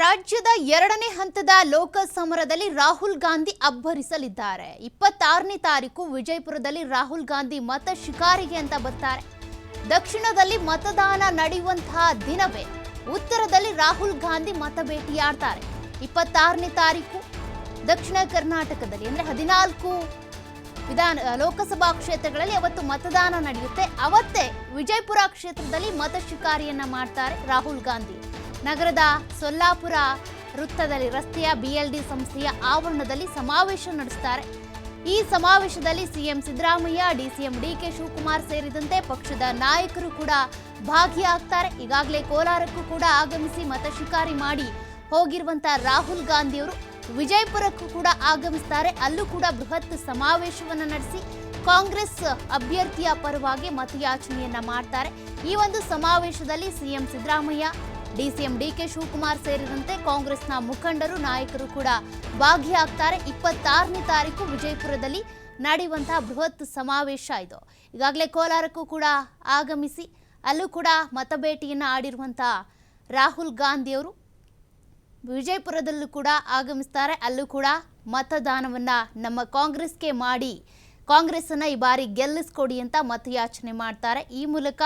ರಾಜ್ಯದ ಎರಡನೇ ಹಂತದ ಲೋಕ ಸಮರದಲ್ಲಿ ರಾಹುಲ್ ಗಾಂಧಿ ಅಬ್ಬರಿಸಲಿದ್ದಾರೆ. 26ನೇ ತಾರೀಕು ವಿಜಯಪುರದಲ್ಲಿ ರಾಹುಲ್ ಗಾಂಧಿ ಮತ ಶಿಕಾರಿಗೆ ಅಂತ ಬರ್ತಾರೆ. ದಕ್ಷಿಣದಲ್ಲಿ ಮತದಾನ ನಡೆಯುವಂತಹ ದಿನವೇ ಉತ್ತರದಲ್ಲಿ ರಾಹುಲ್ ಗಾಂಧಿ ಮತ ಭೇಟಿಯಾಡ್ತಾರೆ. 26ನೇ ತಾರೀಕು ದಕ್ಷಿಣ ಕರ್ನಾಟಕದಲ್ಲಿ ಅಂದ್ರೆ 14 ಲೋಕಸಭಾ ಕ್ಷೇತ್ರಗಳಲ್ಲಿ ಅವತ್ತು ಮತದಾನ ನಡೆಯುತ್ತೆ. ಅವತ್ತೇ ವಿಜಯಪುರ ಕ್ಷೇತ್ರದಲ್ಲಿ ಮತ ಶಿಕಾರಿಯನ್ನ ಮಾಡ್ತಾರೆ ರಾಹುಲ್ ಗಾಂಧಿ. ನಗರದ ಸೊಲ್ಲಾಪುರ ವೃತ್ತದಲ್ಲಿ ರಸ್ತೆಯ BLD ಸಂಸ್ಥೆಯ ಆವರಣದಲ್ಲಿ ಸಮಾವೇಶ ನಡೆಸುತ್ತಾರೆ. ಈ ಸಮಾವೇಶದಲ್ಲಿ CM Siddaramaiah, DCM DK Shivakumar ಸೇರಿದಂತೆ ಪಕ್ಷದ ನಾಯಕರು ಕೂಡ ಭಾಗಿಯಾಗ್ತಾರೆ. ಈಗಾಗಲೇ ಕೋಲಾರಕ್ಕೂ ಕೂಡ ಆಗಮಿಸಿ ಮತ ಶಿಕಾರಿ ಮಾಡಿ ಹೋಗಿರುವಂತಹ ರಾಹುಲ್ ಗಾಂಧಿ ಅವರು ವಿಜಯಪುರಕ್ಕೂ ಕೂಡ ಆಗಮಿಸ್ತಾರೆ. ಅಲ್ಲೂ ಕೂಡ ಬೃಹತ್ ಸಮಾವೇಶವನ್ನು ನಡೆಸಿ ಕಾಂಗ್ರೆಸ್ ಅಭ್ಯರ್ಥಿಯ ಪರವಾಗಿ ಮತಯಾಚನೆಯನ್ನ ಮಾಡ್ತಾರೆ. ಈ ಒಂದು ಸಮಾವೇಶದಲ್ಲಿ CM Siddaramaiah, DCM DK Shivakumar ಸೇರಿದಂತೆ ಕಾಂಗ್ರೆಸ್ನ ಮುಖಂಡರು, ನಾಯಕರು ಕೂಡ ಭಾಗಿಯಾಗ್ತಾರೆ. 26ನೇ ತಾರೀಕು ವಿಜಯಪುರದಲ್ಲಿ ನಡೆಯುವಂತಹ ಬೃಹತ್ ಸಮಾವೇಶ ಇದು. ಈಗಾಗಲೇ ಕೋಲಾರಕ್ಕೂ ಕೂಡ ಆಗಮಿಸಿ ಅಲ್ಲೂ ಕೂಡ ಮತಭೇಟಿಯನ್ನು ಆಡಿರುವಂತಹ ರಾಹುಲ್ ಗಾಂಧಿ ಅವರು ವಿಜಯಪುರದಲ್ಲೂ ಕೂಡ ಆಗಮಿಸ್ತಾರೆ. ಅಲ್ಲೂ ಕೂಡ ಮತದಾನವನ್ನ ನಮ್ಮ ಕಾಂಗ್ರೆಸ್ಗೆ ಮಾಡಿ ಕಾಂಗ್ರೆಸ್ಸನ್ನ ಈ ಬಾರಿ ಗೆಲ್ಲಿಸ್ಕೊಡಿ ಅಂತ ಮತಯಾಚನೆ ಮಾಡ್ತಾರೆ. ಈ ಮೂಲಕ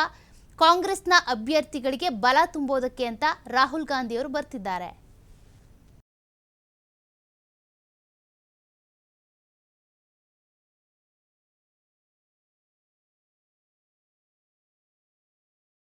ಕಾಂಗ್ರೆಸ್ನ ಅಭ್ಯರ್ಥಿಗಳಿಗೆ ಬಲ ತುಂಬೋದಕ್ಕೆ ಅಂತ ರಾಹುಲ್ ಗಾಂಧಿ ಅವರು ಬರ್ತಿದ್ದಾರೆ.